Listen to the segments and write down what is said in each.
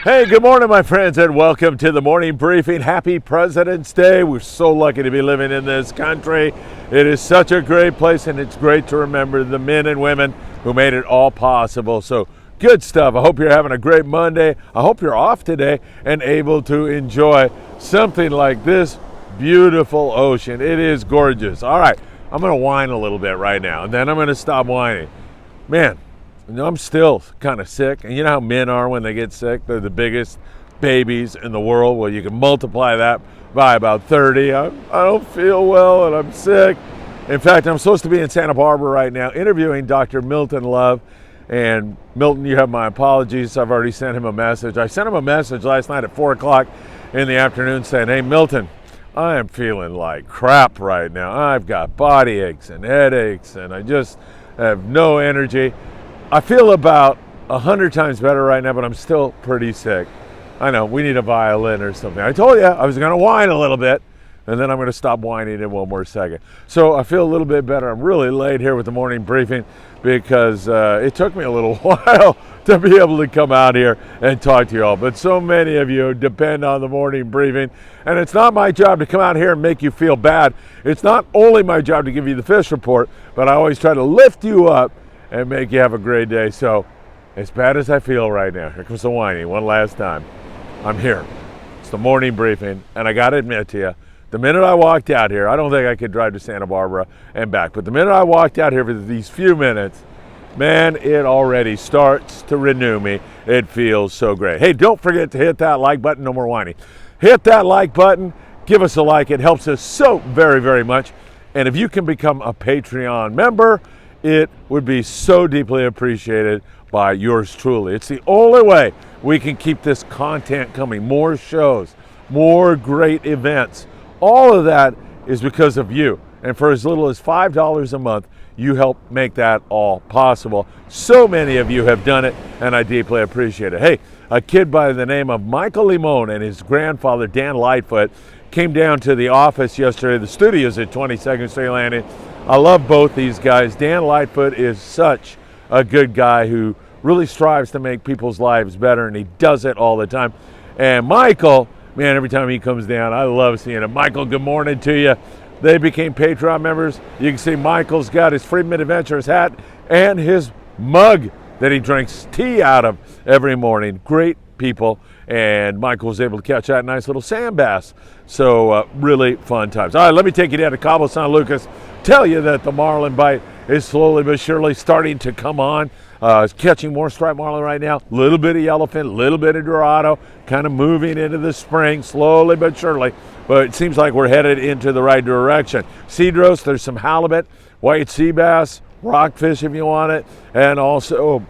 Hey, good morning, my friends, and welcome to the morning briefing. Happy President's Day. We're so lucky to be living in this country. It is such a great place, and it's great to remember the men and women who made it all possible. So, good stuff. I hope you're having a great Monday. I hope you're off today and able to enjoy something like this beautiful ocean. It is gorgeous. All right, I'm going to whine a little bit right now, and then I'm going to stop whining. Man, I'm still kind of sick, and you know how men are when they get sick? They're the biggest babies in the world. Well, you can multiply that by about 30. I don't feel well, and I'm sick. In fact, I'm supposed to be in Santa Barbara right now interviewing Dr. Milton Love. And Milton, you have my apologies. I've already sent him a message. I sent him a message last night at 4 o'clock in the afternoon saying, hey, Milton, I am feeling like crap right now. I've got body aches and headaches, and I just have no energy. I feel about 100 times better right now, but I'm still pretty sick. I know, we need a violin or something. I told you I was going to whine a little bit, and then I'm going to stop whining in one more second. So I feel a little bit better. I'm really late here with the morning briefing because it took me a little while to be able to come out here and talk to you all. But so many of you depend on the morning briefing, and it's not my job to come out here and make you feel bad. It's not only my job to give you the fish report, but I always try to lift you up and make you have a great day. So, as bad as I feel right now, here comes the whining one last time. I'm here. It's the morning briefing, and I got to admit to you, the minute I walked out here, I don't think I could drive to Santa Barbara and back, but the minute I walked out here for these few minutes, man, it already starts to renew me. It feels so great. Hey, don't forget to hit that like button. No more whining. Hit that like button. Give us a like. It helps us so very, very much. And if you can become a Patreon member, it would be so deeply appreciated by yours truly. It's the only way we can keep this content coming. More shows, more great events. All of that is because of you. And for as little as $5 a month, you help make that all possible. So many of you have done it, and I deeply appreciate it. Hey, a kid by the name of Michael Limon and his grandfather, Dan Lightfoot, came down to the office yesterday, the studios at 22nd Street Landing. I love both these guys. Dan Lightfoot is such a good guy who really strives to make people's lives better, and he does it all the time. And Michael, man, every time he comes down, I love seeing him. Michael, good morning to you. They became Patreon members. You can see Michael's got his Freedman Adventures hat and his mug that he drinks tea out of every morning. Great people. And Michael was able to catch that nice little sand bass. So really fun times. All right, let me take you down to Cabo San Lucas. Tell you that the marlin bite is slowly but surely starting to come on. Catching more striped marlin right now. A little bit of yellowfin, a little bit of dorado, kind of moving into the spring slowly but surely. But it seems like we're headed into the right direction. Cedros, there's some halibut, white sea bass, rockfish if you want it, and also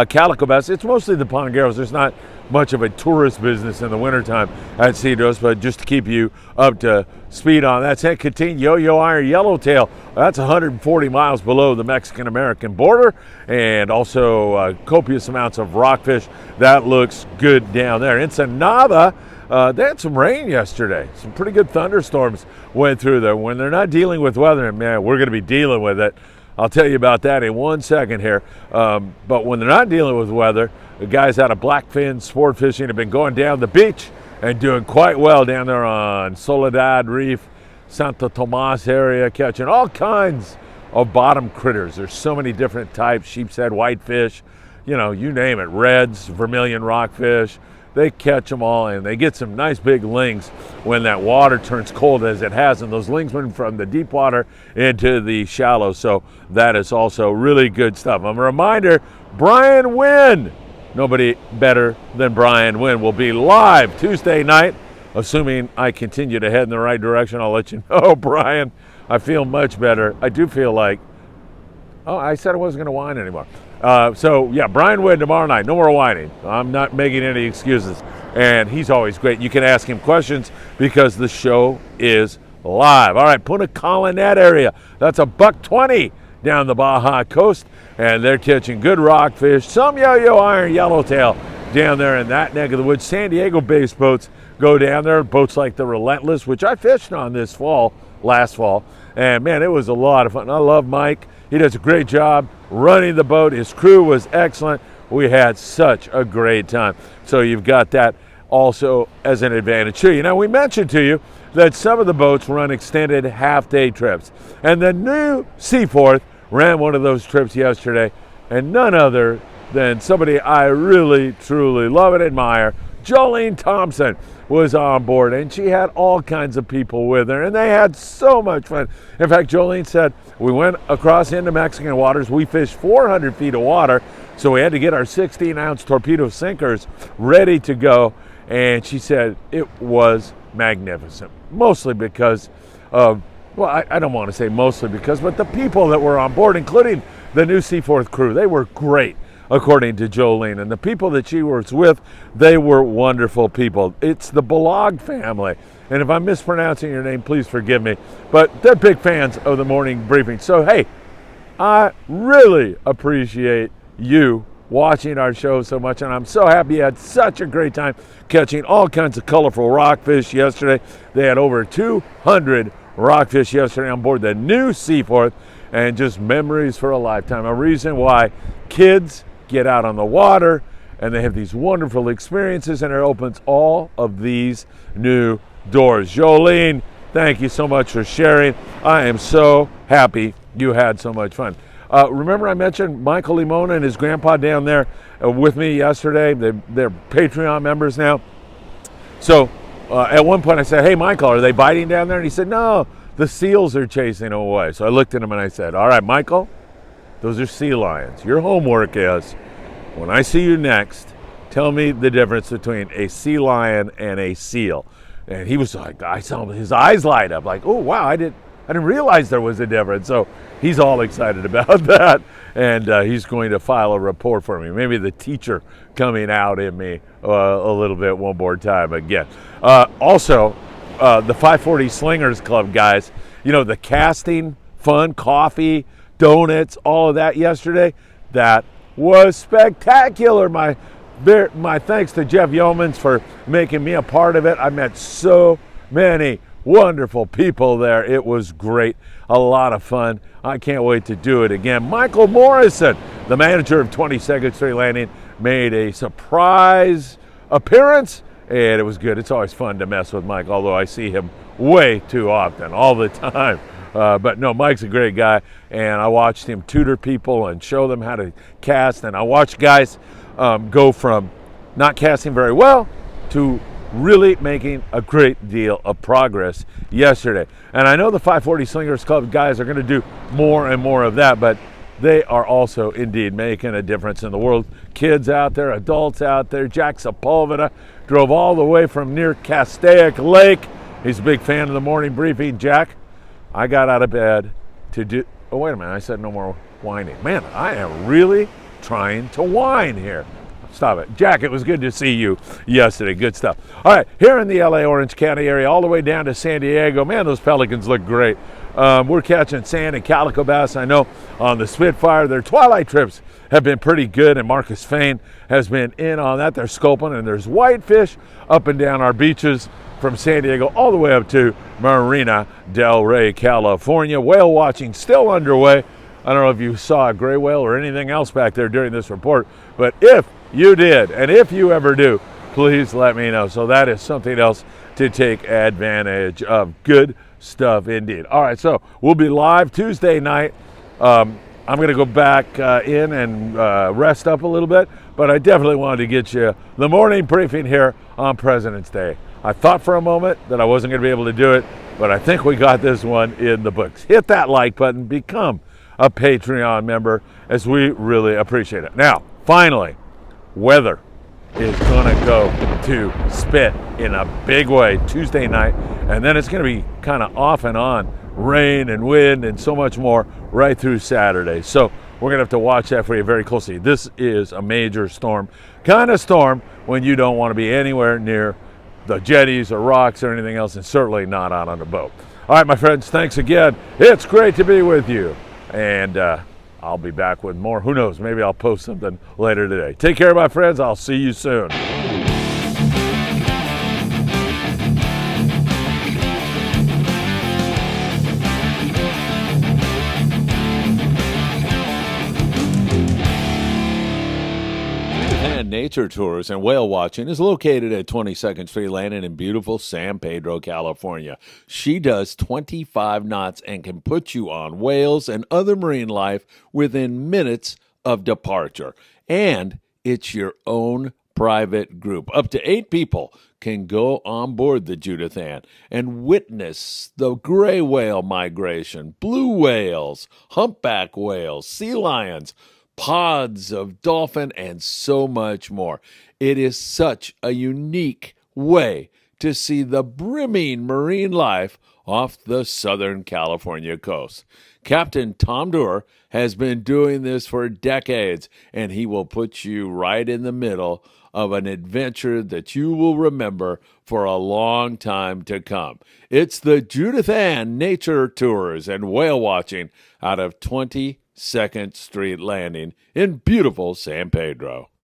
calico bass. It's mostly the pongeros. There's not much of a tourist business in the wintertime at Cedros, but just to keep you up to speed on that, San Quintin yo-yo iron yellowtail. That's 140 miles below the Mexican-American border, and also copious amounts of rockfish. That looks good down there. Ensenada, they had some rain yesterday. Some pretty good thunderstorms went through there. When they're not dealing with weather, and man, we're going to be dealing with it. I'll tell you about that in 1 second here. But when they're not dealing with weather, the guys out of Blackfin Sport Fishing have been going down the beach and doing quite well down there on Soledad Reef, Santo Tomas area, catching all kinds of bottom critters. There's so many different types, sheepshead, whitefish, you know, you name it, reds, vermilion rockfish. They catch them all, and they get some nice big lings when that water turns cold, as it has, and those lings went from the deep water into the shallow, so that is also really good stuff. A reminder, Brian Wynn, nobody better than Brian Wynn, will be live Tuesday night, assuming I continue to head in the right direction. I'll let you know, Brian. I feel much better. I do feel like, oh, I said I wasn't going to whine anymore. So, yeah, Brian Wynn tomorrow night. No more whining. I'm not making any excuses. And he's always great. You can ask him questions because the show is live. All right, Punta Colinet area. That's a $1.20 down the Baja coast. And they're catching good rockfish, some yo-yo iron yellowtail down there in that neck of the woods. San Diego-based boats go down there. Boats like the Relentless, which I fished on last fall. And, man, it was a lot of fun. I love Mike. He does a great job running the boat. His crew was excellent. we had such a great time. So you've got that also as an advantage to you. Now, we mentioned to you that some of the boats run extended half-day trips, and the new Seaforth ran one of those trips yesterday, and none other than somebody I really, truly love and admire, Jolene Thompson, was on board, and she had all kinds of people with her, and they had so much fun. In fact, Jolene said, we went across into Mexican waters. We fished 400 feet of water, so we had to get our 16-ounce torpedo sinkers ready to go, and she said it was magnificent, mostly because of, well, I don't want to say mostly because, but the people that were on board, including the new Seaforth crew, they were great, according to Jolene. And the people that she was with, they were wonderful people. It's the Balog family. And if I'm mispronouncing your name, please forgive me. But they're big fans of the morning briefing. So, hey, I really appreciate you watching our show so much. And I'm so happy you had such a great time catching all kinds of colorful rockfish yesterday. They had over 200 rockfish yesterday on board the new Seaforth, and just memories for a lifetime. A reason why kids get out on the water and they have these wonderful experiences, and it opens all of these new doors. Jolene, thank you so much for sharing. I am so happy you had so much fun. Remember I mentioned Michael Limona and his grandpa down there with me yesterday? They're Patreon members now. So at one point I said, hey, Michael, are they biting down there? And he said, no, the seals are chasing them away. So I looked at him and I said, all right, Michael, those are sea lions. Your homework is, when I see you next, tell me the difference between a sea lion and a seal. And he was like, I saw his eyes light up like, oh, wow, I didn't realize there was a difference. So he's all excited about that. And he's going to file a report for me. Maybe the teacher coming out in me a little bit one more time again. Also, the 540 Slingers Club guys, you know, the casting, fun, coffee, donuts, all of that yesterday, that was spectacular. My thanks to Jeff Yeomans for making me a part of it. I met so many wonderful people there. It was great, a lot of fun. I can't wait to do it again. Michael Morrison, the manager of 22nd Street Landing, made a surprise appearance, and it was good. It's always fun to mess with Mike, although I see him way too often, all the time. But no, Mike's a great guy, and I watched him tutor people and show them how to cast, and I watched guys go from not casting very well to really making a great deal of progress yesterday. And I know the 540 Slingers Club guys are going to do more and more of that, but they are also indeed making a difference in the world. Kids out there, adults out there. Jack Sepulveda drove all the way from near Castaic Lake. He's a big fan of the morning briefing. Jack, I got out of bed to do, oh, wait a minute, I said no more whining. Man, I am really trying to whine here. Stop it. Jack, it was good to see you yesterday. Good stuff. All right, here in the LA Orange County area, all the way down to San Diego. Man, those pelicans look great. We're catching sand and calico bass, I know, on the Spitfire. Their twilight trips have been pretty good, and Marcus Fain has been in on that. They're scoping, and there's whitefish up and down our beaches from San Diego all the way up to Marina del Rey, California. Whale watching still underway. I don't know if you saw a gray whale or anything else back there during this report, but if you did, and if you ever do, please let me know. So that is something else to take advantage of. Good stuff indeed. All right, so we'll be live Tuesday night. I'm going to go back in and rest up a little bit, but I definitely wanted to get you the morning briefing here on President's Day. I thought for a moment that I wasn't going to be able to do it, but I think we got this one in the books. Hit that like button, become a Patreon member, as we really appreciate it. Now, finally, weather is going to go to spit in a big way Tuesday night, and then it's going to be kind of off and on, rain and wind and so much more right through Saturday. So we're going to have to watch that for you very closely. This is a major storm, kind of storm when you don't want to be anywhere near the jetties or rocks or anything else, and certainly not out on a boat. All right, my friends, thanks again. It's great to be with you, and I'll be back with more. Who knows? Maybe I'll post something later today. Take care, my friends. I'll see you soon. Nature Tours and Whale Watching is located at 22nd Street Landing in beautiful San Pedro, California. She does 25 knots and can put you on whales and other marine life within minutes of departure. And it's your own private group. Up to 8 people can go on board the Judith Ann and witness the gray whale migration, blue whales, humpback whales, sea lions, pods of dolphin, and so much more. It is such a unique way to see the brimming marine life off the Southern California coast. Captain Tom Doerr has been doing this for decades, and he will put you right in the middle of an adventure that you will remember for a long time to come. It's the Judith Ann Nature Tours and Whale Watching out of 22nd Street Landing in beautiful San Pedro.